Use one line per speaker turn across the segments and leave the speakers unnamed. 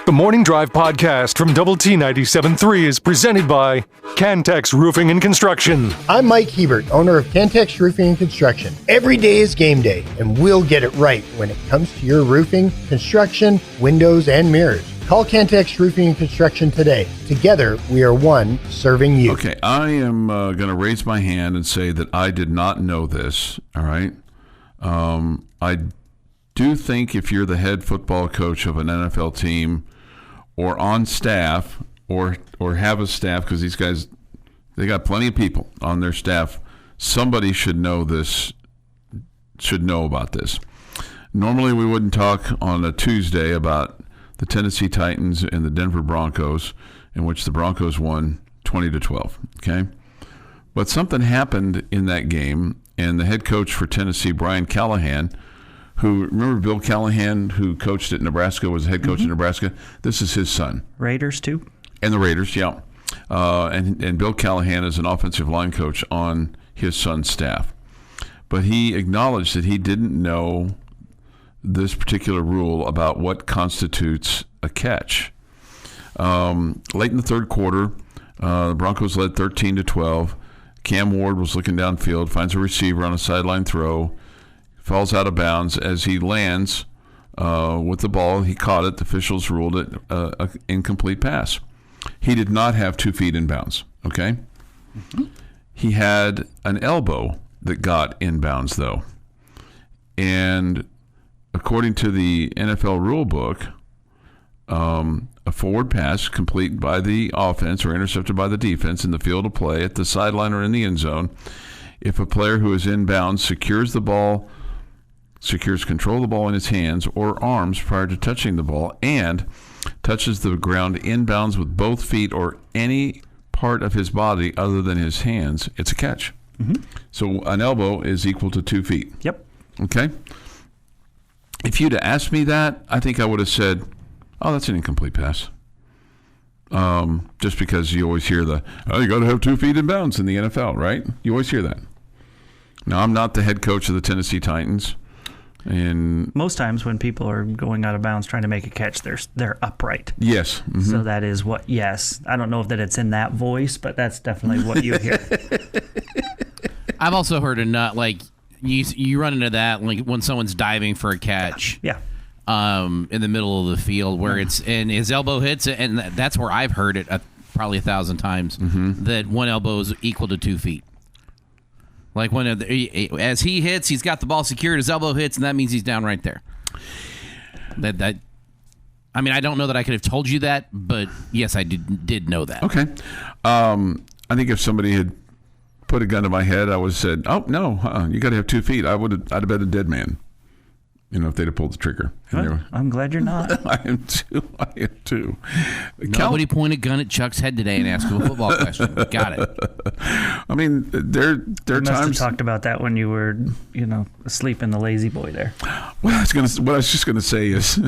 The Morning Drive podcast from Double T 97.3 is presented by Cantex Roofing and Construction.
I'm Mike Hebert, owner of Cantex Roofing and Construction. Every day is game day, and we'll get it right when it comes to your roofing, construction, windows, and mirrors. Call Cantex Roofing and Construction today. Together, we are one serving you.
Okay, I am going to raise my hand and say that I did not know this, all right? I do think if you're the head football coach of an NFL team or on staff or have a staff, because these guys, they got plenty of people on their staff, somebody should know this, should know about this. Normally we wouldn't talk on a Tuesday about the Tennessee Titans and the Denver Broncos, in which the Broncos won 20-12, okay? But something happened in that game, and the head coach for Tennessee, Brian Callahan, who, remember Bill Callahan, who coached at Nebraska, was the head coach at Nebraska? This is his son.
Raiders, too?
And the Raiders, yeah. And Bill Callahan is an offensive line coach on his son's staff. But he acknowledged that he didn't know this particular rule about what constitutes a catch. Late in the third quarter, the Broncos led 13-12. Cam Ward was looking downfield, finds a receiver on a sideline throw, falls out of bounds. As he lands with the ball, he caught it. The officials ruled it an incomplete pass. He did not have 2 feet in bounds, okay? Mm-hmm. He had an elbow that got in bounds, though. And according to the NFL rule book, a forward pass complete by the offense or intercepted by the defense in the field of play at the sideline or in the end zone, if a player who is in bounds secures control of the ball in his hands or arms prior to touching the ball and touches the ground in bounds with both feet or any part of his body other than his hands, it's a catch. Mm-hmm. So an elbow is equal to 2 feet.
Yep.
Okay? If you'd have asked me that, I think I would have said, oh, that's an incomplete pass. Just because you always hear you got to have 2 feet in bounds in the NFL, right? You always hear that. Now, I'm not the head coach of the Tennessee Titans. And
most times when people are going out of bounds trying to make a catch, they're upright.
Yes. Mm-hmm.
So that is what, yes. I don't know if that it's in that voice, but that's definitely what you hear.
I've also heard you run into that like when someone's diving for a catch.
Yeah.
In the middle of the field where and his elbow hits it, and that's where I've heard it probably 1,000 times, that one elbow is equal to 2 feet. Like as he hits, he's got the ball secured, his elbow hits, and that means he's down right there. I mean, I don't know that I could have told you that, but yes, I did know that.
Okay. I think if somebody had put a gun to my head, I would have said, oh, no, you got to have 2 feet. I'd have been a dead man, if they'd have pulled the trigger.
Well, I'm glad you're not.
I am too.
Nobody point a gun at Chuck's head today and ask him a football question. Got it.
I mean, there are times.
Must have talked about that when you were, asleep in the lazy boy there.
What I was just gonna say is,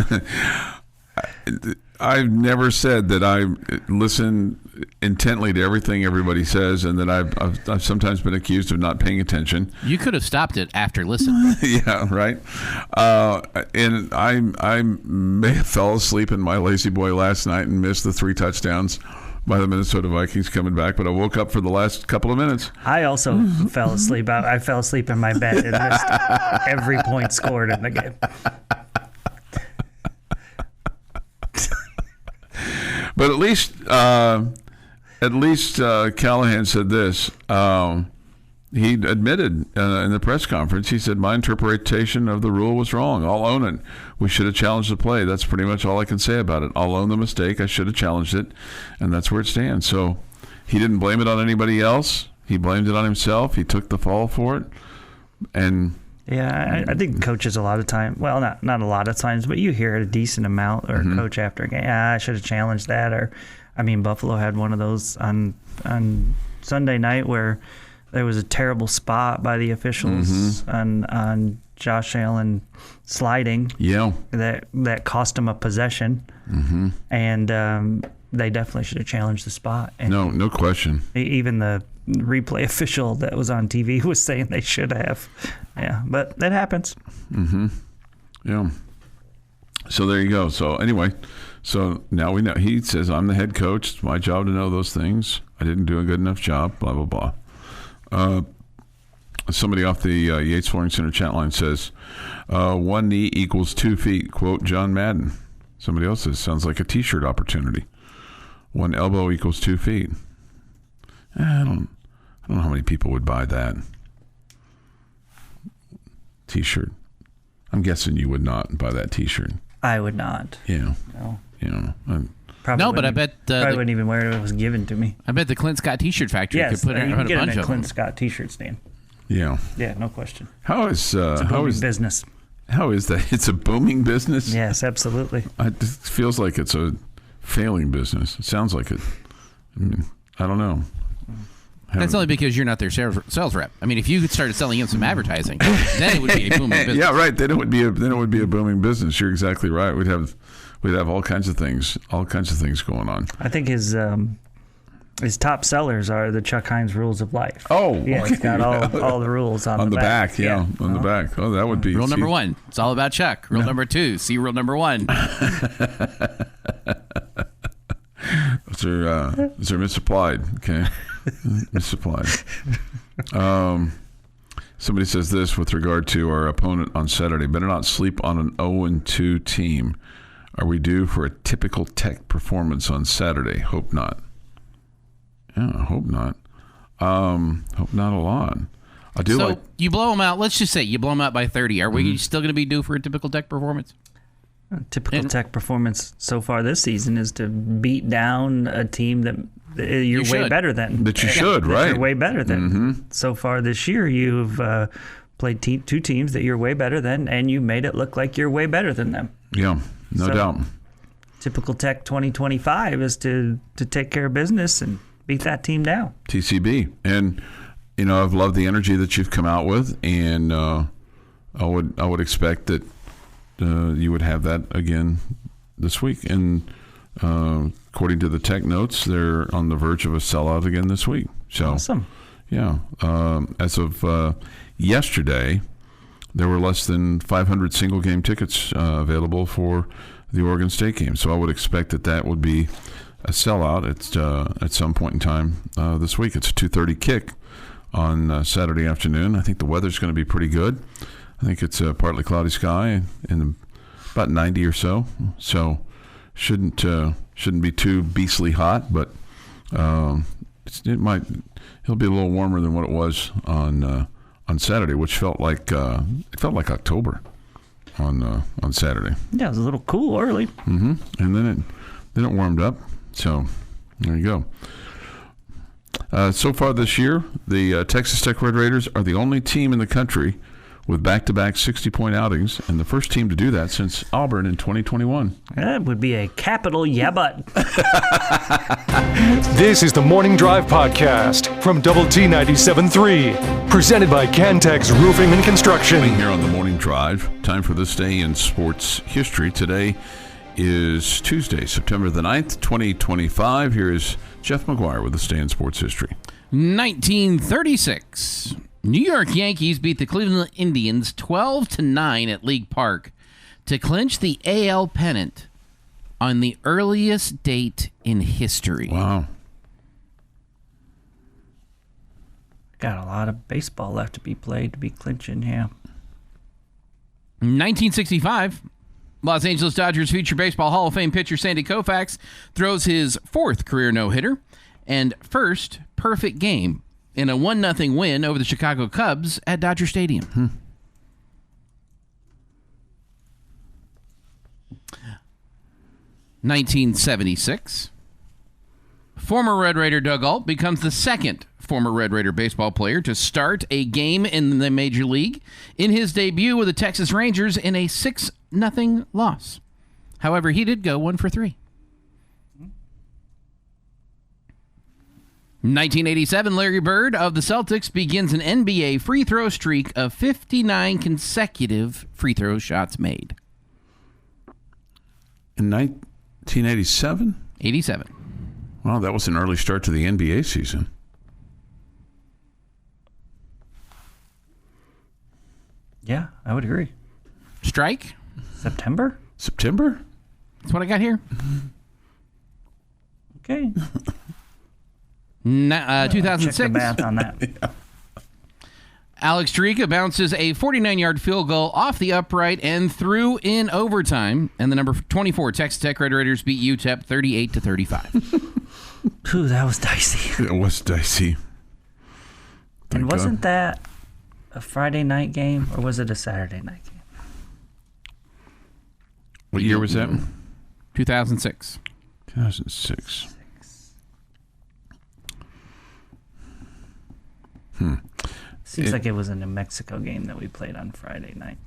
I've never said that I listen intently to everything everybody says, and that I've sometimes been accused of not paying attention.
You could have stopped it after listening.
Yeah, right. And I may have fell asleep in my lazy boy last night and missed the 3 touchdowns by the Minnesota Vikings coming back, but I woke up for the last couple of minutes.
I also fell asleep. I fell asleep in my bed and missed every point scored in the game.
But at least Callahan said this. He admitted in the press conference, he said, my interpretation of the rule was wrong. I'll own it. We should have challenged the play. That's pretty much all I can say about it. I'll own the mistake. I should have challenged it, and that's where it stands. So he didn't blame it on anybody else. He blamed it on himself. He took the fall for it. And
yeah, I think coaches a lot of times, well, not a lot of times, but you hear it a decent amount, or a coach after a game, I should have challenged that. Or, I mean, Buffalo had one of those on Sunday night where there was a terrible spot by the officials on Josh Allen sliding.
Yeah.
That cost him a possession. Mm-hmm. And they definitely should have challenged the spot. And
no question.
Even the replay official that was on TV was saying they should have. Yeah, but that happens.
Mm-hmm. Yeah. So there you go. So anyway, So now we know. He says, I'm the head coach. It's my job to know those things. I didn't do a good enough job, blah, blah, blah. Somebody off the Yates Flooring Center chat line says, 1 knee equals 2 feet. Quote John Madden. Somebody else says, sounds like a T-shirt opportunity. 1 elbow equals 2 feet. I don't know how many people would buy that T-shirt. I'm guessing you would not buy that T-shirt.
I would not.
Yeah.
No.
No, but I bet
probably wouldn't even wear it if it was given to me.
I bet the Clint Scott T-shirt factory
Yes,
could put
you
a
can get
bunch
them at
of
Clint
them.
Scott T-shirt stand.
Yeah.
Yeah, no question.
How is
Business.
How is that? It's a booming business?
Yes, absolutely.
It feels like it's a failing business. It sounds like it. I mean, I don't know.
That's only because you're not their sales rep. I mean, if you started selling them some advertising, then it would be a booming business.
Yeah, right. Then it would be a booming business. You're exactly right. We'd have all kinds of things going on.
I think his top sellers are the Chuck Heinz Rules of Life.
Oh,
yeah,
okay.
It's got all the rules on the
back. Yeah, on the back. Oh, that would be
Rule number 1, it's all about Chuck. Rule number 2, see rule number 1.
Those are misapplied. Okay, misapplied. Somebody says this with regard to our opponent on Saturday: better not sleep on an 0-2 team. Are we due for a typical Tech performance on Saturday? Hope not. Yeah, hope not. Hope not a lot. I do.
So you blow them out. Let's just say you blow them out by 30. Are we still going to be due for a typical Tech performance?
Typical Tech performance so far this season is to beat down a team that you're way better than.
That you should, right?
You're way better than. So far this year, you've played 2 teams that you're way better than, and you made it look like you're way better than them.
Yeah, no doubt.
Typical Tech 2025 is to take care of business and beat that team down.
TCB. And, I've loved the energy that you've come out with, and I would expect that you would have that again this week. And according to the Tech notes, they're on the verge of a sellout again this week. So,
awesome.
Yeah. As of yesterday, there were less than 500 single-game tickets available for the Oregon State game. So I would expect that would be a sellout at some point in time this week. It's a 2:30 kick on Saturday afternoon. I think the weather's going to be pretty good. I think it's a partly cloudy sky and about 90 or so. So shouldn't be too beastly hot, but it'll be a little warmer than what it was on Saturday, which felt like October on Saturday.
Yeah, it was a little cool early.
Mm-hmm. And then it warmed up. So there you go. So far this year, the Texas Tech Red Raiders are the only team in the country with back-to-back 60-point outings, and the first team to do that since Auburn in 2021.
That would be a capital yeah, but.
This is the Morning Drive Podcast from Double T 97.3, presented by Cantex Roofing and Construction.
Here on the Morning Drive, time for this day in sports history. Today is Tuesday, September the 9th, 2025. Here is Jeff McGuire with this day in sports history.
1936. New York Yankees beat the Cleveland Indians 12-9 at League Park to clinch the AL pennant on the earliest date in history.
Wow.
Got a lot of baseball left to be played to be clinching, yeah.
1965. Los Angeles Dodgers future baseball Hall of Fame pitcher Sandy Koufax throws his 4th career no-hitter and first perfect game in a 1-0 win over the Chicago Cubs at Dodger Stadium. 1976. Former Red Raider Doug Ault becomes the second former Red Raider baseball player to start a game in the Major League in his debut with the Texas Rangers in a 6-0 loss. However, he did go 1 for 3. 1987, Larry Bird of the Celtics begins an NBA free throw streak of 59 consecutive free throw shots made.
In 1987?
87.
Wow, that was an early start to the NBA season.
Yeah, I would agree.
Strike?
September?
September?
That's what I got here.
Okay.
2006.
Check the math on that.
Alex Tarica bounces a 49-yard field goal off the upright and through in overtime. And the number 24 Texas Tech Red Raiders beat UTEP 38-35.
Ooh, that was dicey.
It was dicey.
And wasn't that a Friday night game, or was it a Saturday night game?
What year was that?
2006.
2006.
Seems like it was a New Mexico game that we played on Friday night.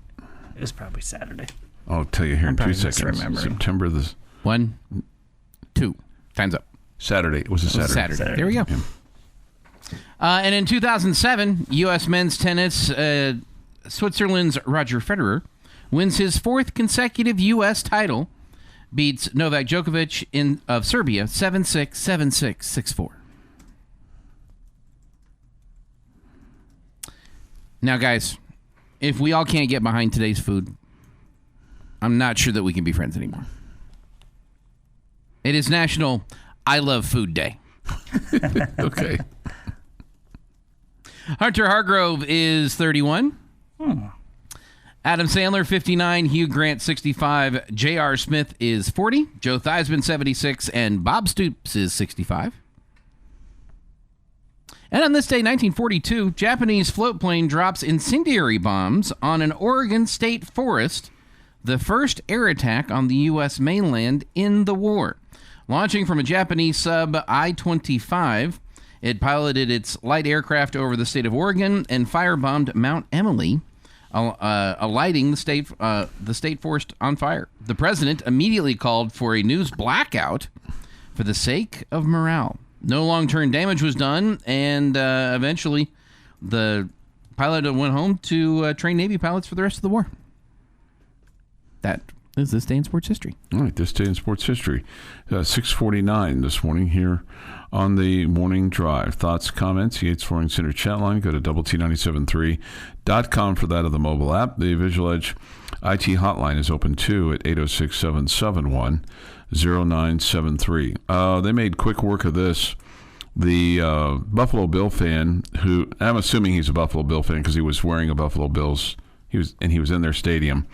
It was probably Saturday.
I'll tell you here in 2 seconds.
misremembering.
September the
1, 2. Time's up.
Saturday. It was a Saturday.
Saturday. There we go.
Yeah.
And in 2007, U.S. men's tennis, Switzerland's Roger Federer wins his 4th consecutive U.S. title, beats Novak Djokovic of Serbia 7-6, 7-6, 6-4. Now, guys, if we all can't get behind today's food, I'm not sure that we can be friends anymore. It is National I Love Food Day.
Okay.
Hunter Hargrove is 31. Adam Sandler, 59. Hugh Grant, 65. J.R. Smith is 40. Joe Theismann, 76. And Bob Stoops is 65. And on this day, 1942, Japanese float plane drops incendiary bombs on an Oregon state forest, the first air attack on the U.S. mainland in the war. Launching from a Japanese sub I-25, it piloted its light aircraft over the state of Oregon and firebombed Mount Emily, lighting the state forest on fire. The president immediately called for a news blackout for the sake of morale. No long-term damage was done, and eventually the pilot went home to train Navy pilots for the rest of the war. That is this day in sports history.
All right, this day in sports history. 6:49 this morning here on the Morning Drive. Thoughts, comments, Yates Flooring Center chat line. Go to WT973.com for that of the mobile app. The Visual Edge IT hotline is open too at 806-771-0973. They made quick work of this. The Buffalo Bill fan, who I'm assuming he's a Buffalo Bill fan because he was wearing a Buffalo Bills. He was in their stadium.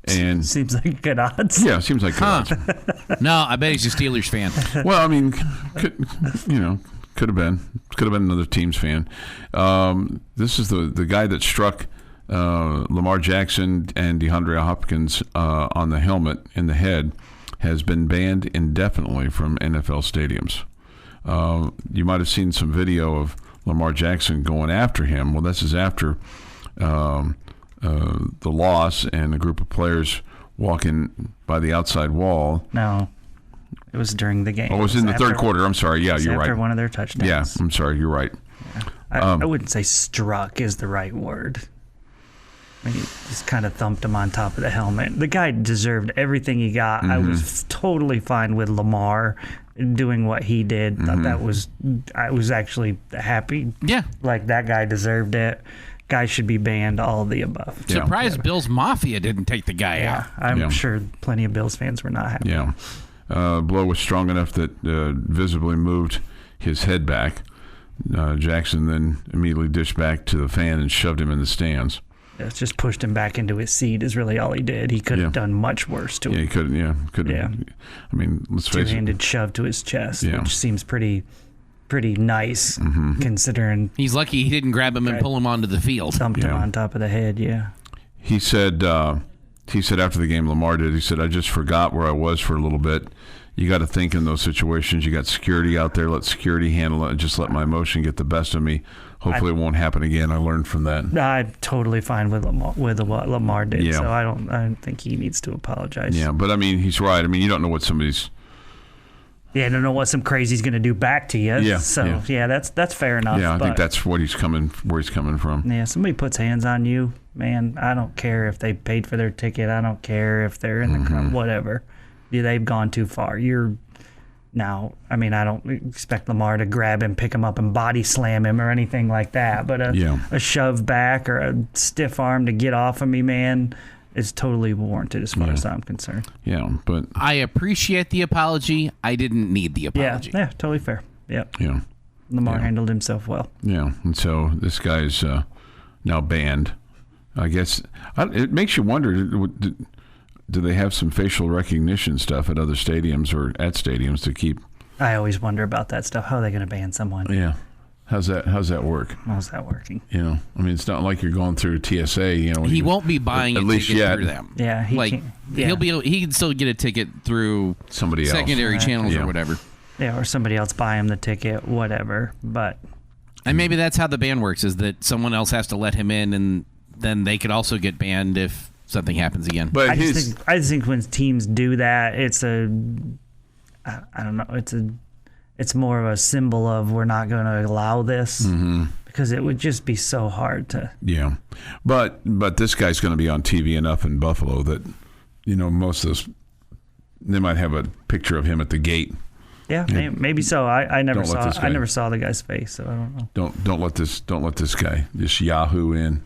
And
seems like good odds.
Yeah, seems like good odds.
No, I bet he's a Steelers fan.
Well, I mean, could have been another team's fan. This is the guy that struck Lamar Jackson and DeAndre Hopkins on the helmet in the head has been banned indefinitely from NFL stadiums. You might have seen some video of Lamar Jackson going after him. Well, this is after the loss and a group of players walking by the outside wall.
No, it was during the game.
Oh, it was in the third quarter. I'm sorry. Yeah, you're right.
After one of their touchdowns.
Yeah, I'm sorry. You're right.
Yeah. I wouldn't say struck is the right word. I mean, he just kind of thumped him on top of the helmet. The guy deserved everything he got. Mm-hmm. I was totally fine with Lamar doing what he did. Mm-hmm. I was actually happy.
Yeah.
Like, that guy deserved it. Guy should be banned, all of the above.
Yeah. Surprised Bills Mafia didn't take the guy out.
I'm sure plenty of Bills fans were not happy.
Yeah. Blow was strong enough that visibly moved his head back. Jackson then immediately dished back to the fan and shoved him in the stands.
It's just pushed him back into his seat is really all he did. He could have done much worse to him.
Yeah, he could. Yeah, could. Yeah. I mean, let's face it.
Two-handed shove to his chest, which seems pretty nice, considering
he's lucky he didn't grab him and pull him onto the field.
Thumped him on top of the head. Yeah.
He said after the game, Lamar did. He said, "I just forgot where I was for a little bit." You got to think in those situations. You got security out there. Let security handle it. Just let my emotion get the best of me. Hopefully, it won't happen again. I learned from that.
I'm totally fine with what Lamar did. Yeah. So I don't think he needs to apologize.
Yeah, but I mean, he's right. I mean, you don't know what somebody's.
Yeah, I don't know what some crazy's going to do back to you.
Yeah.
So that's fair enough.
Yeah, I think that's where he's coming from.
Yeah, somebody puts hands on you, man. I don't care if they paid for their ticket. I don't care if they're in the crowd, whatever. Yeah, they've gone too far. I don't expect Lamar to grab him, pick him up, and body slam him or anything like that. But a shove back or a stiff arm to get off of me, man, is totally warranted as far as I'm concerned.
Yeah, but
I appreciate the apology. I didn't need the apology.
Yeah, totally fair. Yep.
yeah,
Lamar handled himself well.
yeah, and so this guy's now banned. I guess it makes you wonder. Do they have some facial recognition stuff at other stadiums or at stadiums to keep?
I always wonder about that stuff. How are they going to ban someone?
Yeah, how's that work?
How's that working?
You know, I mean, it's not like you're going through TSA. You know,
He won't be buying
at
a
least
ticket
yet.
through them.
Yeah, he can't. Yeah.
He can still get a ticket through
Somebody else.
secondary channels
Yeah.
or whatever.
Yeah, or somebody else buy him the ticket, whatever. But
And maybe that's how the ban works, is that someone else has to let him in, and then they could also get banned if something happens again.
But
I just think when teams do that, I don't know, it's more of a symbol of we're not going to allow this because it would just be so hard to.
yeah, but this guy's going to be on TV enough in Buffalo that, you know, most of those, they might have a picture of him at the gate.
Yeah, maybe so. I never
Don't let
saw.
this guy-
I never saw the guy's face, so I don't know.
Don't let this guy just Yahoo in.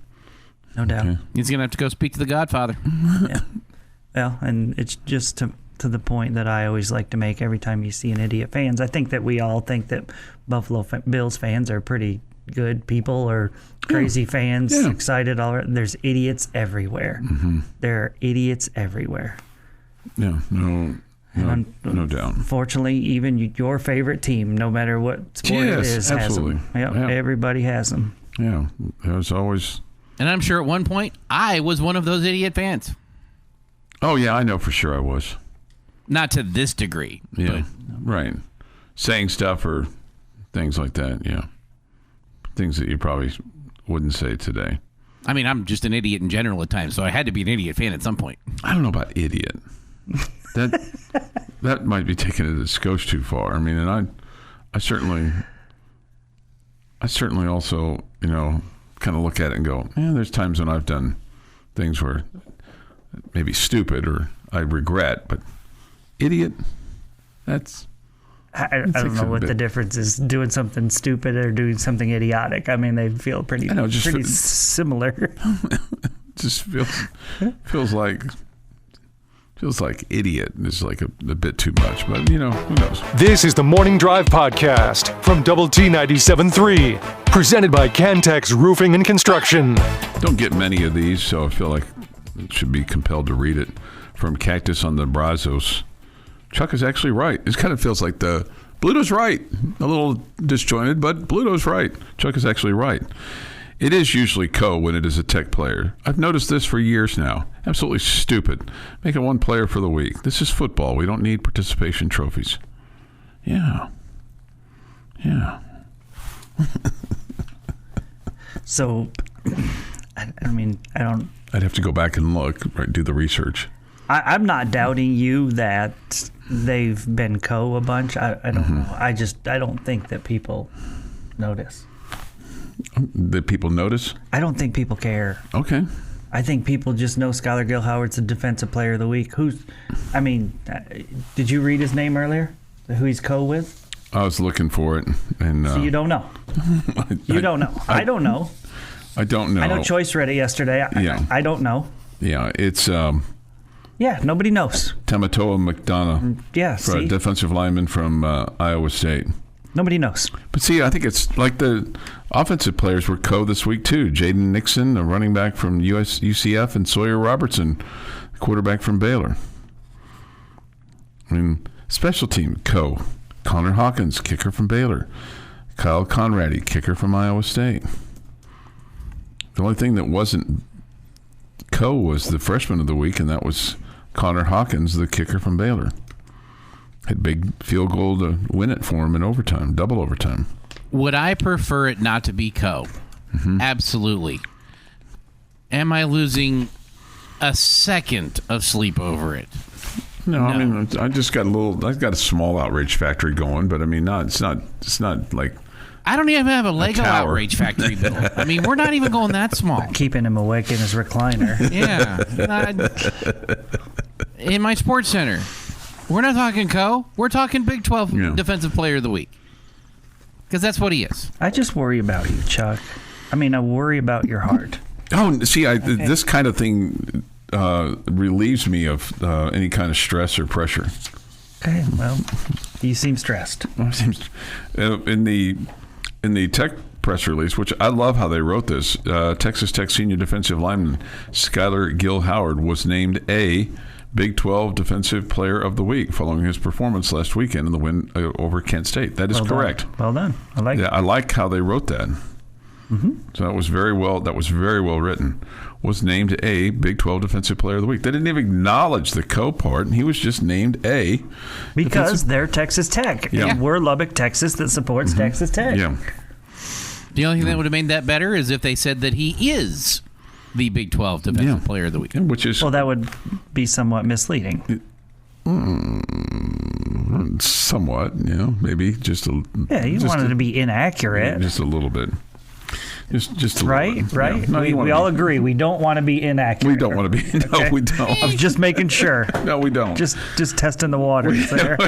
No doubt.
Okay.
He's going to have to go speak to the Godfather.
Yeah. Well, and it's just to the point that I always like to make every time you see an idiot fans. I think that we all think that Buffalo Bills fans are pretty good people or crazy fans,
Yeah.
excited. There's idiots everywhere. There are idiots everywhere.
Yeah, no doubt.
Unfortunately, even your favorite team, no matter what sport it
Yes,
is,
absolutely.
has them. Yep,
Yeah.
everybody has them.
Yeah, there's always.
And I'm sure at one point, I was one of those idiot fans.
Oh yeah, I know for sure I was.
Not to this degree.
Yeah, right. Saying stuff or things like that. Yeah, things that you probably wouldn't say today.
I mean, I'm just an idiot in general at times, so I had to be an idiot fan at some point.
I don't know about idiot. That might be taking it a skosh too far. I mean, and I certainly also, you know, kind of look at it and go, yeah, there's times when I've done things where maybe stupid or I regret, but idiot, that's.
I don't know what the difference is, doing something stupid or doing something idiotic. I mean, they feel pretty similar.
Just feels like idiot is like a bit too much, but you know, who knows?
This is the Morning Drive Podcast from Double T 97.3, presented by Cantex Roofing and Construction.
Don't get many of these, so I feel like I should be compelled to read it. From Cactus on the Brazos. Chuck is actually right. It kind of feels like Bluto's right. A little disjointed, but Bluto's right. Chuck is actually right. It is usually Co when it is a tech player. I've noticed this for years now. Absolutely stupid. Make it one player for the week. This is football. We don't need participation trophies. Yeah.
So, I mean, I don't.
I'd have to go back and look, right, do the research.
I'm not doubting you that they've been a bunch. I don't know. I don't think that people notice.
That people notice?
I don't think people care.
Okay.
I think people just know Skylar Gil-Howard's the defensive player of the week. Did you read his name earlier? Who he's with?
I was looking for it. And
So you don't know. You don't know. I don't know.
I don't know.
I know Choice read it yesterday. I don't know.
Yeah, it's
Yeah, nobody knows.
Tamatoa McDonough.
Yeah,
for a
see?
defensive lineman from Iowa State.
Nobody knows.
But see, I think it's like the offensive players were this week too. Jaden Nixon, a running back from UCF, and Sawyer Robertson, a quarterback from Baylor. I mean, special team, Connor Hawkins, kicker from Baylor. Kyle Conradi, kicker from Iowa State. The only thing that wasn't was the freshman of the week, and that was Connor Hawkins, the kicker from Baylor. Had big field goal to win it for him in overtime, double overtime.
Would I prefer it not to be Absolutely. Am I losing a second of sleep over it?
No, I mean, I got a small outrage factory going, but I mean, it's not like
I don't even have a Lego
tower.
outrage factory built. I mean, we're not even going that small.
Keeping him awake in his recliner.
Yeah. In my sports center. We're not talking we're talking Big 12 Defensive Player of the Week. Because that's what he is.
I just worry about you, Chuck. I mean, I worry about your heart.
Oh, see, this kind of thing relieves me of any kind of stress or pressure.
Okay, well, you seem stressed.
In the Tech press release, which I love how they wrote this, Texas Tech senior defensive lineman Skylar Gill-Howard was named a Big 12 Defensive Player of the Week following his performance last weekend in the win over Kent State. That is correct.
Well done. I like it.
I like how they wrote that. Mm-hmm. So that was very well written. Was named a Big 12 Defensive Player of the Week. They didn't even acknowledge the co-part, and he was just named a
because they're Texas Tech.
Yeah.
And we're Lubbock, Texas, that supports Texas Tech.
Yeah.
The only thing that would have made that better is if they said that he is the Big 12 Defensive Player of the Week.
Which is
that would be somewhat misleading.
Somewhat, maybe just a.
Yeah, you wanted to be inaccurate.
Just a little bit. Just a
right,
little bit.
right.
Yeah. No,
we all agree we don't want to be inaccurate.
We don't want to be. No,
okay?
we don't.
I was just making sure.
No, we don't.
Just testing the waters there.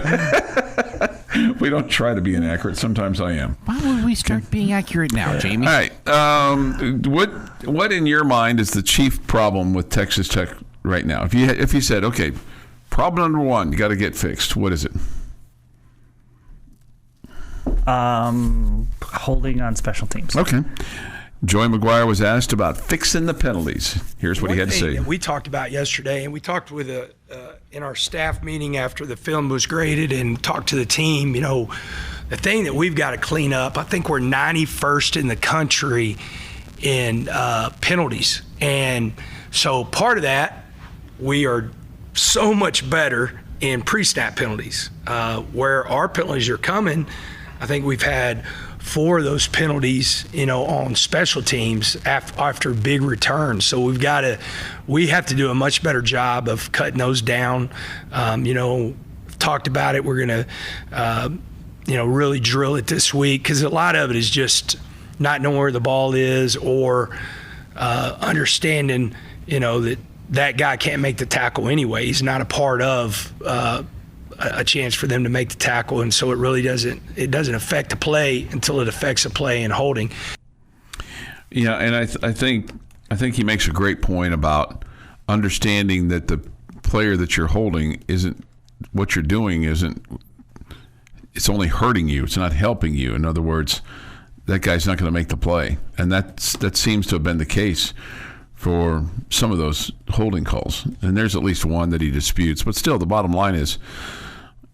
We don't try to be inaccurate. Sometimes I am.
Why would we start being accurate now, Jamie?
All right. What in your mind is the chief problem with Texas Tech right now? If you said, okay, problem number one, you got to get fixed. What is it?
Holding on special teams.
Okay. Joey McGuire was asked about fixing the penalties. Here's what he had to say.
We talked about yesterday, and we talked with in our staff meeting after the film was graded and talked to the team. The thing that we've got to clean up, I think we're 91st in the country in penalties. And so part of that, we are so much better in pre-snap penalties. Where our penalties are coming, I think we've had 4 of those penalties, on special teams after big returns. So we have to do a much better job of cutting those down. Talked about it. We're going to, really drill it this week because a lot of it is just not knowing where the ball is or understanding, that guy can't make the tackle anyway. He's not a part of a chance for them to make the tackle, and so it really doesn't affect the play until it affects the play and holding.
Yeah, and I think he makes a great point about understanding that the player that you're holding isn't what you're doing isn't. It's only hurting you. It's not helping you. In other words, that guy's not going to make the play, and that seems to have been the case for some of those holding calls. And there's at least one that he disputes, but still, the bottom line is.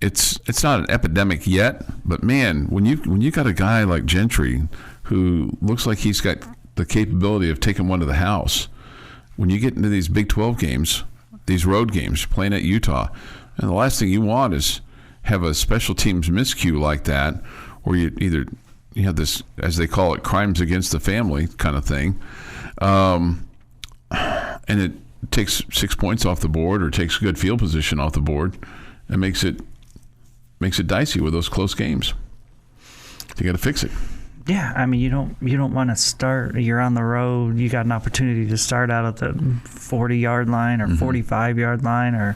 It's not an epidemic yet, but man, when you got a guy like Gentry who looks like he's got the capability of taking one to the house, when you get into these Big 12 games, these road games, playing at Utah, and the last thing you want is have a special teams miscue like that, where you have this, as they call it, crimes against the family kind of thing, and it takes 6 points off the board or takes good field position off the board and makes it dicey with those close games. You got to fix it.
Yeah, I mean, you don't want to start. You're on the road. You got an opportunity to start out at the 40-yard line or 45-yard line,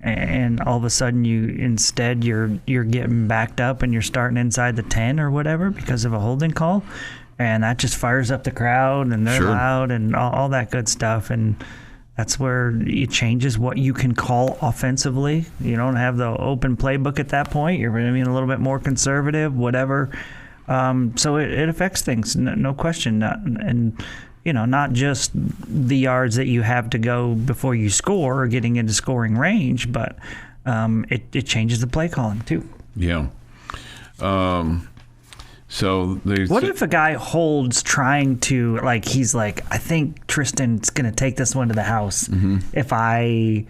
and all of a sudden you're getting backed up and you're starting inside the 10 or whatever because of a holding call, and that just fires up the crowd and they're loud and all that good stuff. And that's where it changes what you can call offensively. You don't have the open playbook at that point. You're going to be a little bit more conservative, whatever. So it affects things, no question. Not just the yards that you have to go before you score or getting into scoring range, but it changes the play calling too.
Yeah. So
what if a guy holds trying to, he's like, I think Tristan's going to take this one to the house if I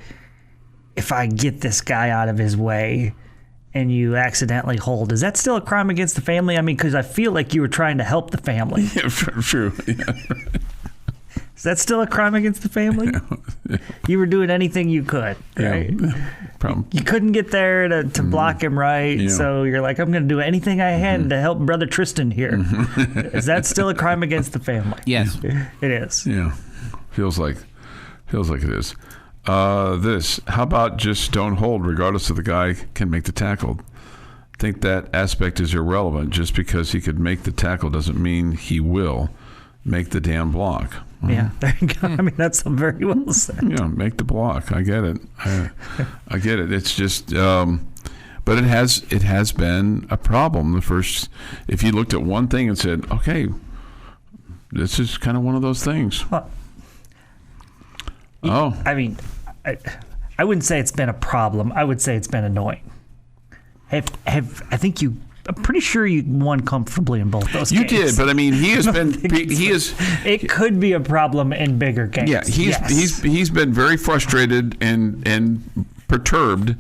get this guy out of his way, and you accidentally hold. Is that still a crime against the family? I mean, because I feel like you were trying to help the family.
Yeah, true. Yeah.
Is that still a crime against the family?
Yeah.
You were doing anything you could, right?
Yeah.
You couldn't get there to block him right, so you're like, I'm going to do anything I can to help Brother Tristan here. Is that still a crime against the family?
Yes.
It is.
Yeah. Feels like it is. How about just don't hold regardless of the guy can make the tackle? I think that aspect is irrelevant. Just because he could make the tackle doesn't mean he will. make the damn block.
Yeah, there you go. I mean, that's very well said.
Yeah, make the block. I get it. I get it. It's just, but it has been a problem. If you looked at one thing and said, okay, this is kind of one of those things.
Well, I mean, I wouldn't say it's been a problem. I would say it's been annoying. I'm pretty sure you won comfortably in both those games.
You did, but I mean, he has been.
It could be a problem in bigger games.
Yeah, he's been very frustrated and perturbed,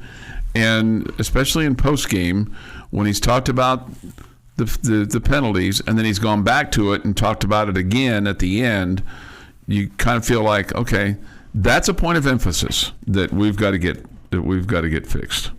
and especially in post game when he's talked about the penalties, and then he's gone back to it and talked about it again at the end. You kind of feel like, okay, that's a point of emphasis that we've got to get fixed.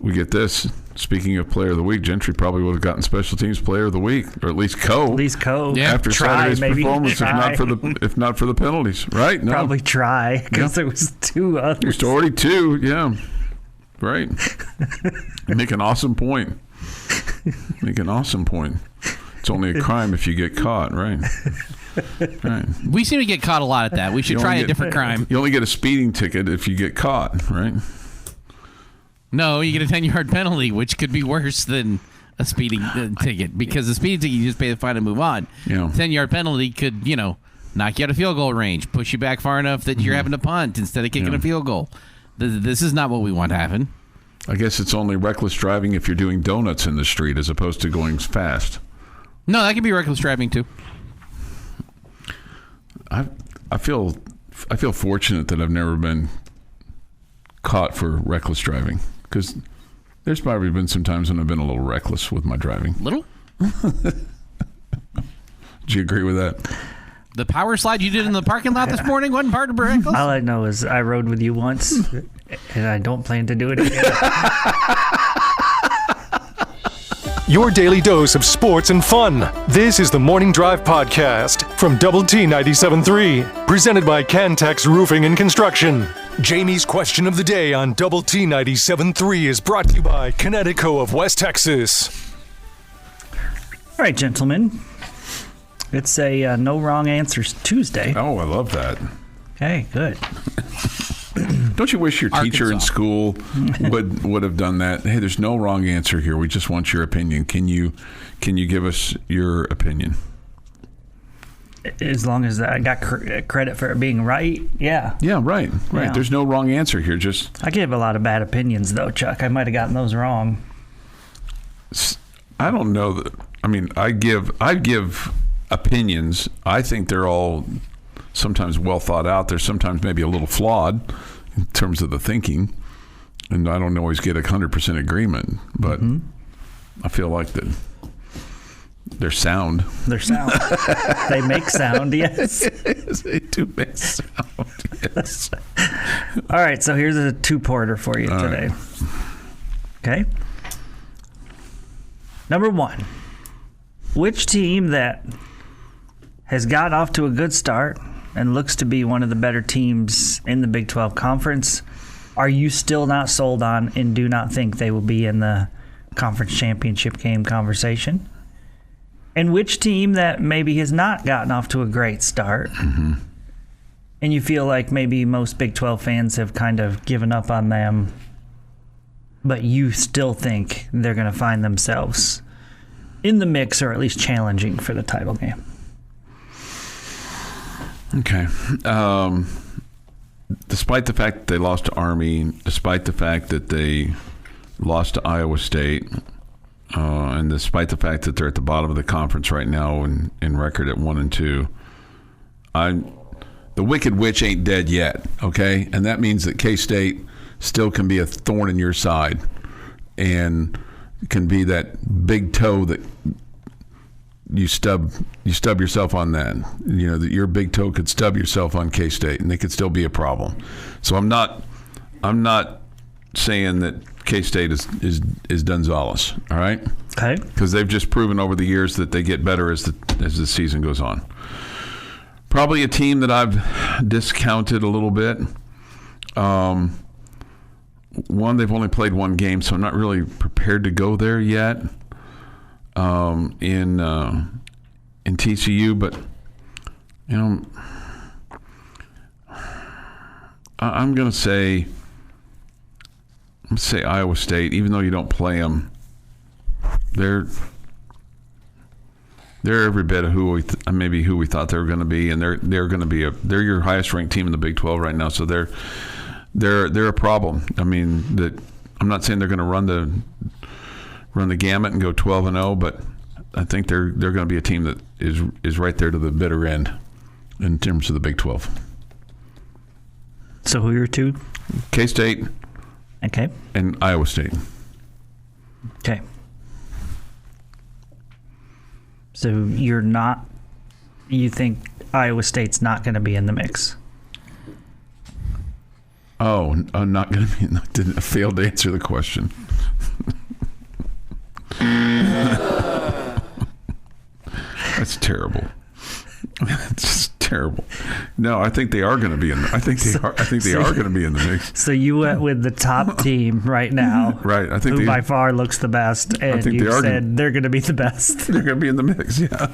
We get this. Speaking of Player of the Week, Gentry probably would have gotten Special Teams Player of the Week, or at least Co.
Yeah,
after Saturday's performance, if not for the penalties, right? No.
Probably try because there was two others.
There's already two. Yeah, right. Make an awesome point. It's only a crime if you get caught, right? Right.
We seem to get caught a lot at that. We should try a different crime.
You only get a speeding ticket if you get caught, right?
No, you get a 10-yard penalty, which could be worse than a speeding ticket, because the speeding ticket, you just pay the fine and move on.
Yeah.
10-yard penalty could, knock you out of field goal range, push you back far enough that you're having to punt instead of kicking a field goal. This is not what we want to happen.
I guess it's only reckless driving if you're doing donuts in the street as opposed to going fast.
No, that can be reckless driving too.
I feel fortunate that I've never been caught for reckless driving, because there's probably been some times when I've been a little reckless with my driving.
Little?
Do you agree with that?
The power slide you did in the parking lot this morning wasn't part of reckless?
All I know is I rode with you once, and I don't plan to do it again.
Your daily dose of sports and fun. This is the Morning Drive Podcast from Double T 97.3, presented by Cantex Roofing and Construction. Jamie's question of the day on Double T 97.3 is brought to you by Connecticut of West Texas.
All right, gentlemen. It's a no wrong answers Tuesday.
Oh, I love that.
Okay, good.
Don't you wish your teacher in
Arkansas.
school would have done that? Hey, there's no wrong answer here. We just want your opinion. Can you give us your opinion?
As long as I got credit for it being right, yeah.
Yeah, right.
Yeah.
There's no wrong answer here. Just
I give a lot of bad opinions, though, Chuck. I might have gotten those wrong.
I don't know that. I mean, I give opinions. I think they're all sometimes well thought out. They're sometimes maybe a little flawed in terms of the thinking, and I don't always get 100% agreement. But I feel like that they're sound.
They're sound. They make sound, yes.
Yes, they do make sound. Yes.
All right, so here's a two-parter for you
All
today.
right.
Okay? Number one, which team that has got off to a good start and looks to be one of the better teams in the Big 12 Conference are you still not sold on and do not think they will be in the conference championship game conversation? And which team that maybe has not gotten off to a great start and you feel like maybe most Big 12 fans have kind of given up on them, but you still think they're going to find themselves in the mix or at least challenging for the title game?
Okay. Despite the fact that they lost to Army, despite the fact that they lost to Iowa State, and despite the fact that they're at the bottom of the conference right now in record at 1-2, the Wicked Witch ain't dead yet, okay? And that means that K-State still can be a thorn in your side and can be that big toe that you stub yourself on that. You know, that your big toe could stub yourself on K-State and they could still be a problem. So I'm not saying that K-State is Gonzalez, all right?
Okay.
Because they've just proven over the years that they get better as the season goes on. Probably a team that I've discounted a little bit. One, they've only played one game, so I'm not really prepared to go there yet. In in TCU, but I'm going to say Iowa State. Even though you don't play them, they're every bit of who we thought they were going to be, and they're going to be they're your highest ranked team in the Big 12 right now. So they're a problem. I mean, I'm not saying they're going to run the gamut and go 12-0, but I think they're going to be a team that is right there to the bitter end in terms of the Big 12.
So who are your two?
K-State.
Okay.
And Iowa State.
Okay. So you think Iowa State's not going to be in the mix?
Oh, I'm not going to be. I failed to answer the question. That's terrible. That's just terrible. No, I think they are going to be in. I think they are going to be in the mix.
So you went with the top team right now,
right? I think
who by far looks the best, and you said they're going to be the best.
They're going to be in the mix. Yeah.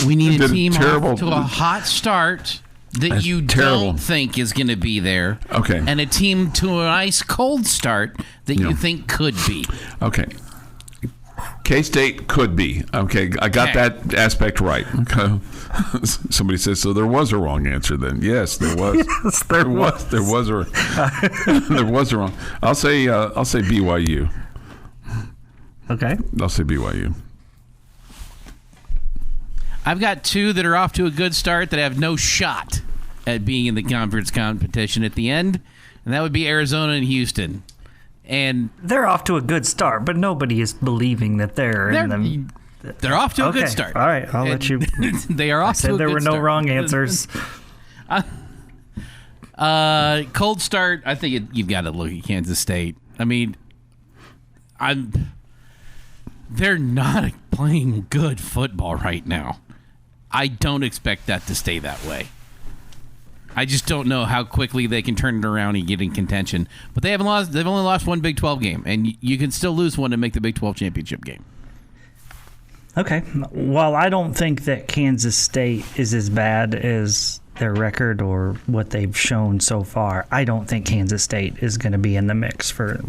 We need a team off to a hot start that you don't think is going to be there.
Okay.
And a team to an ice cold start that you think could be.
Okay. K-State could be. Okay, I got that aspect right. Okay. Somebody says, so there was a wrong answer then. Yes, there was.
Yes, there was.
There was a wrong. I'll say BYU.
Okay.
I'll say BYU.
I've got two that are off to a good start that have no shot at being in the conference competition at the end, and that would be Arizona and Houston. And
they're off to a good start, but nobody is believing that they're in them.
They're off to a good start.
All right, I'll let you.
They are off to a good start.
There were no wrong answers.
Cold start, I think you've got to look at Kansas State. I mean, they're not playing good football right now. I don't expect that to stay that way. I just don't know how quickly they can turn it around and get in contention. But they've only lost one Big 12 game, and you can still lose one and make the Big 12 championship game.
Okay. While I don't think that Kansas State is as bad as their record or what they've shown so far, I don't think Kansas State is going to be in the mix for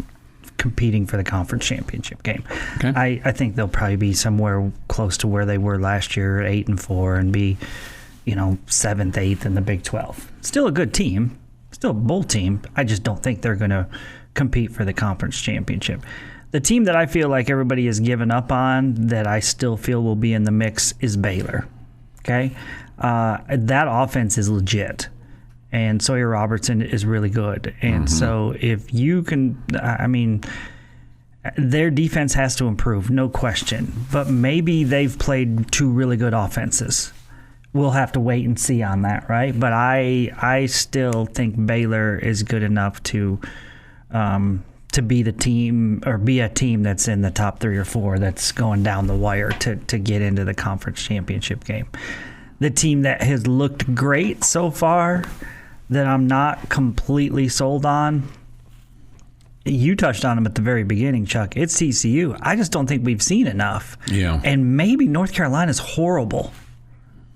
competing for the conference championship game. Okay. I think they'll probably be somewhere close to where they were last year, 8-4, and be 7th, 8th in the Big 12. Still a good team, still a bowl team. I just don't think they're going to compete for the conference championship. The team that I feel like everybody has given up on that I still feel will be in the mix is Baylor. Okay? That offense is legit. And Sawyer Robertson is really good. And so if you can, their defense has to improve, no question. But maybe they've played two really good offenses. We'll have to wait and see on that, right? But I still think Baylor is good enough to be the team or be a team that's in the top 3 or 4 that's going down the wire to get into the conference championship game. The team that has looked great so far that I'm not completely sold on, you touched on them at the very beginning, Chuck. It's TCU. I just don't think we've seen enough.
Yeah.
And maybe North Carolina's horrible.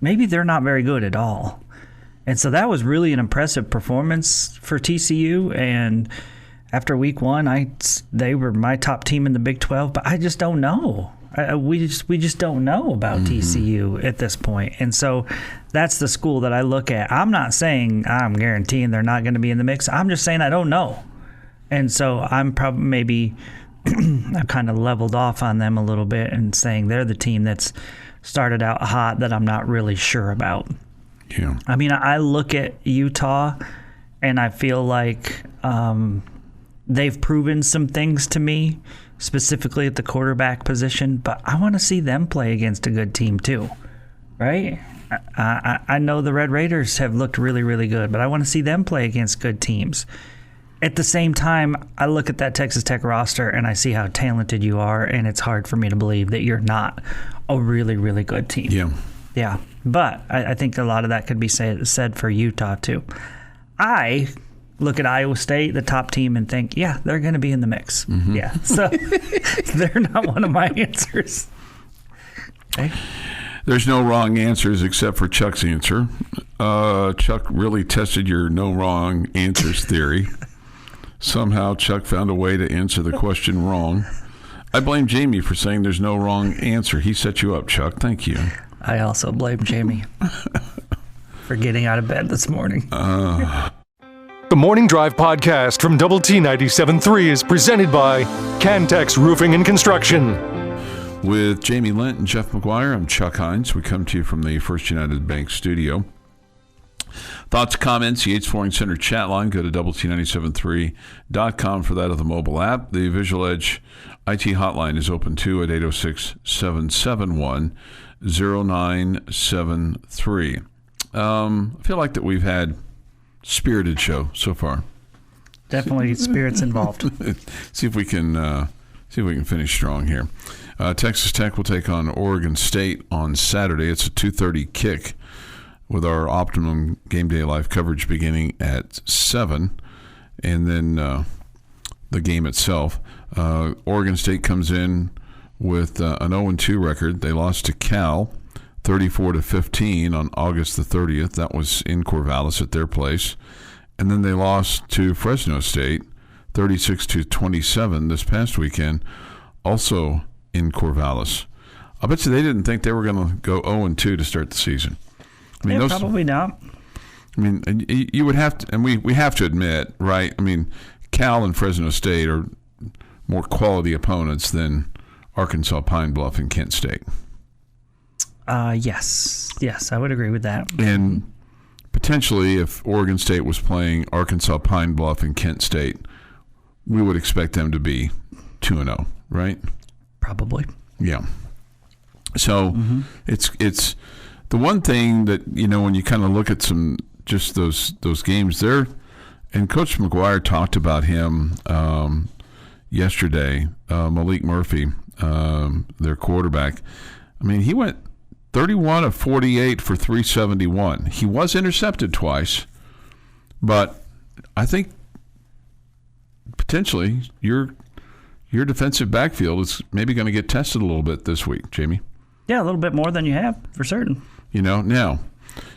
Maybe they're not very good at all. And so that was really an impressive performance for TCU. And after week 1, they were my top team in the Big 12, but I just don't know. We just don't know about TCU at this point. And so that's the school that I look at. I'm not saying I'm guaranteeing they're not going to be in the mix. I'm just saying I don't know. And so I'm probably maybe I've kind of leveled off on them a little bit and saying they're the team that's started out hot that I'm not really sure about.
Yeah.
I mean, I look at Utah and I feel like they've proven some things to me, specifically at the quarterback position, but I want to see them play against a good team too, right? I know the Red Raiders have looked really, really good, but I want to see them play against good teams. At the same time, I look at that Texas Tech roster and I see how talented you are, and it's hard for me to believe that you're not a really, really good team.
Yeah.
Yeah. But I think a lot of that could be said for Utah too. I look at Iowa State, the top team, and think, yeah, they're going to be in the mix. Yeah. So they're not one of my answers. Okay.
There's no wrong answers except for Chuck's answer. Chuck really tested your no wrong answers theory. Somehow Chuck found a way to answer the question wrong. I blame Jamie for saying there's no wrong answer. He set you up, Chuck. Thank you.
I also blame Jamie for getting out of bed this morning.
The Morning Drive podcast from Double T 97.3 is presented by Cantex Roofing and Construction.
With Jamie Lent and Jeff McGuire, I'm Chuck Heinz. We come to you from the First United Bank studio. Thoughts, comments, Yates Flooring Center chat line. Go to doublet973.com for that of the mobile app. The Visual Edge IT hotline is open too at 806-771-0973. I feel like that we've had spirited show so far.
Definitely spirits involved.
See if we can finish strong here. Texas Tech will take on Oregon State on Saturday. It's a 2:30 kick with our Optimum Game Day Live coverage beginning at 7, and then the game itself. Oregon State comes in with an 0-2 record. They lost to Cal 34-15 on August the 30th. That was in Corvallis at their place. And then they lost to Fresno State 36-27 this past weekend, also in Corvallis. I bet you they didn't think they were going to go 0-2 to start the season. I mean,
probably not.
I mean, you would have to, and we have to admit, right? I mean, Cal and Fresno State are more quality opponents than Arkansas, Pine Bluff, and Kent State.
Yes, I would agree with that.
And potentially, if Oregon State was playing Arkansas, Pine Bluff, and Kent State, we would expect them to be 2-0, right?
Probably.
Yeah. So it's the one thing that, when you kind of look at just those games there, and Coach McGuire talked about him yesterday, Malik Murphy, their quarterback. I mean, he went 31 of 48 for 371. He was intercepted twice, but I think potentially your defensive backfield is maybe going to get tested a little bit this week, Jamie.
Yeah, a little bit more than you have, for certain.
Now,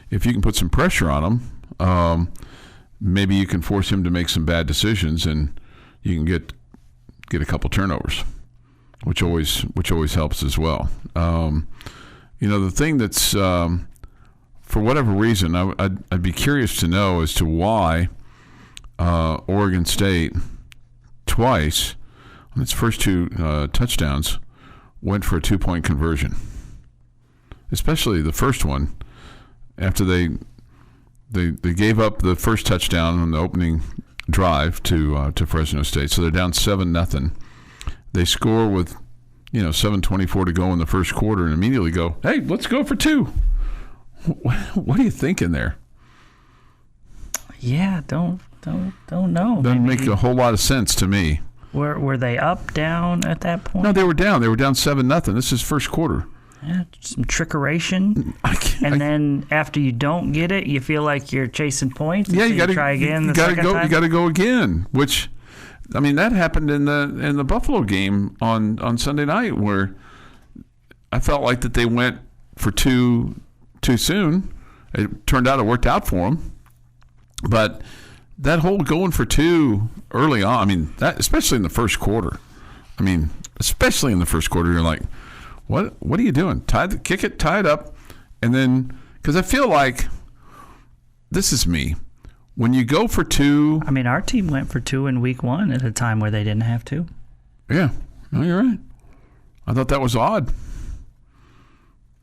if you can put some pressure on him, maybe you can force him to make some bad decisions, and you can get a couple turnovers, which always helps as well. The thing that's for whatever reason, I'd be curious to know as to why Oregon State twice on its first two touchdowns went for a 2-point conversion, especially the first one after they gave up the first touchdown on the opening drive to Fresno State. So they're down 7-0. They score with 7:24 to go in the first quarter and immediately go, hey, let's go for 2. What are you thinking there?
Yeah, don't know.
Doesn't make a whole lot of sense to me.
Were they up, down at that point?
No, they were down. They were down 7-0. This is first quarter.
Yeah, some trickeration. Then after you don't get it, you feel like you're chasing points.
Yeah, you got to
try again.
You got to go again. Which, I mean, that happened in the Buffalo game on Sunday night, where I felt like that they went for 2 too soon. It turned out it worked out for them, but that whole going for 2 early on, I mean, that especially in the first quarter. I mean, especially in the first quarter, you're like, what are you doing? Kick it, tie it up, and then, because I feel like, this is me, when you go for 2.
I mean, our team went for 2 in week 1 at a time where they didn't have to.
Yeah, no, you're right. I thought that was odd.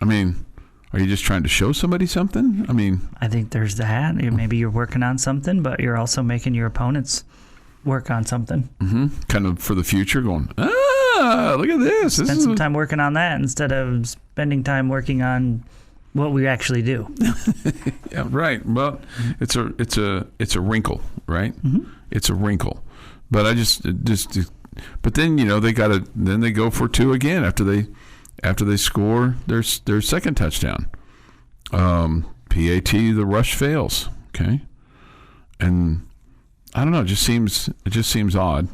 I mean, are you just trying to show somebody something? I mean,
I think there's that. Maybe you're working on something, but you're also making your opponents work on something. Mm-hmm.
Kind of for the future, going, look at this.
Spend some time working on that instead of spending time working on what we actually do.
Yeah, right. Well, it's a wrinkle, right? Mm-hmm. It's a wrinkle. But but then they then they go for 2 again after they score their second touchdown. PAT, the rush fails. Okay, and I don't know. It just seems odd.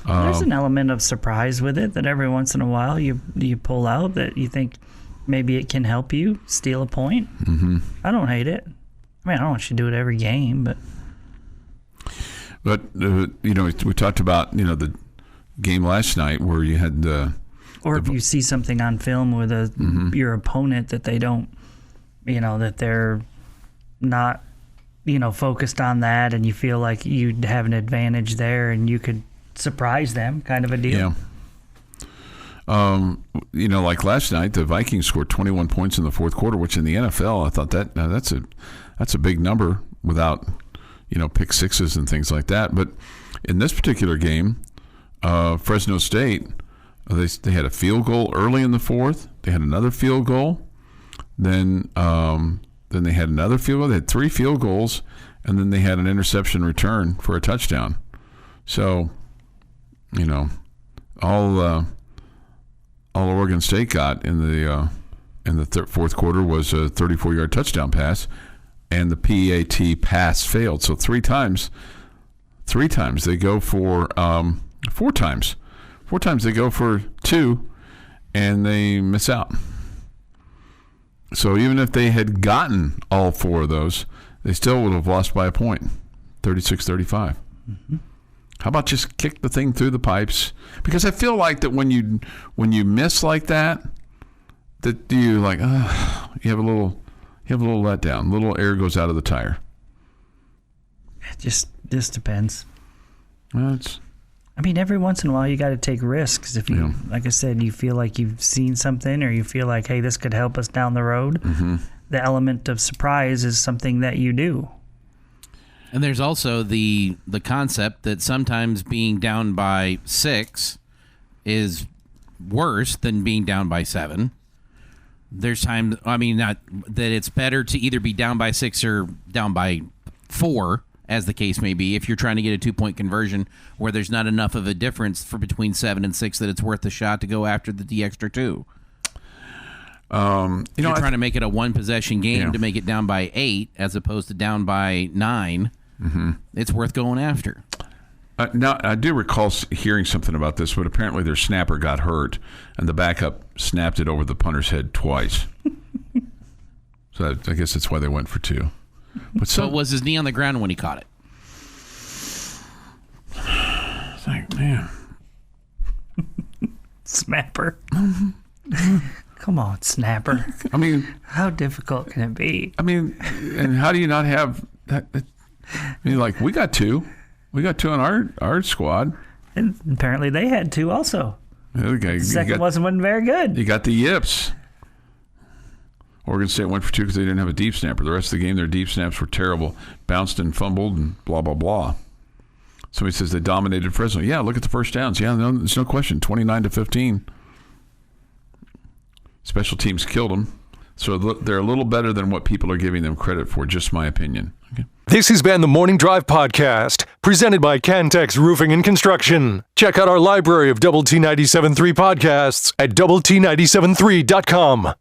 There's an element of surprise with it that every once in a while you pull out that you think, maybe it can help you steal a point. Mm-hmm. I don't hate it. I mean, I don't want you to do it every game, but
we talked about the game last night where you had
or if you see something on film with your opponent that they don't, that they're not, focused on that, and you feel like you'd have an advantage there, and you could surprise them, kind of a deal.
Yeah. Like last night, the Vikings scored 21 points in the fourth quarter, which in the NFL, I thought that's a big number without, pick sixes and things like that. But in this particular game, Fresno State, they had a field goal early in the fourth. They had another field goal. Then they had another field goal. They had 3 field goals, and then they had an interception return for a touchdown. So, all Oregon State got in the fourth quarter was a 34-yard touchdown pass, and the PAT pass failed. So 3 times they go for 4 times. 4 times they go for 2, and they miss out. So even if they had gotten all 4 of those, they still would have lost by a point, 36-35. Mm-hmm. How about just kick the thing through the pipes? Because I feel like that when you miss like that you like you have a little letdown, a little air goes out of the tire.
It just depends.
Well,
every once in a while you got to take risks. If you, like I said, you feel like you've seen something, or you feel like, hey, this could help us down the road. Mm-hmm. The element of surprise is something that you do.
And there's also the concept that sometimes being down by 6 is worse than being down by 7. There's times, not that it's better to either be down by 6 or down by 4, as the case may be, if you're trying to get a 2-point conversion where there's not enough of a difference for between 7 and 6 that it's worth the shot to go after the extra 2. You're trying to make it a 1-possession game to make it down by 8 as opposed to down by 9. Mm-hmm. It's worth going after.
Now, I do recall hearing something about this, but apparently their snapper got hurt, and the backup snapped it over the punter's head twice. So I guess that's why they went for 2.
So was his knee on the ground when he caught it?
It's like, man.
Snapper. Come on, Snapper. How difficult can it be?
And how do you not have that? We got 2. We got 2 on our squad.
And apparently they had 2 also.
Okay,
the second wasn't very good.
You got the yips. Oregon State went for 2 because they didn't have a deep snapper. The rest of the game, their deep snaps were terrible. Bounced and fumbled and blah, blah, blah. Somebody says they dominated Fresno. Yeah, look at the first downs. Yeah, no, there's no question. 29-15. Special teams killed them. So they're a little better than what people are giving them credit for, just my opinion. Okay.
This has been the Morning Drive Podcast, presented by Cantex Roofing and Construction. Check out our library of Double T 97.3 podcasts at doublet973.com.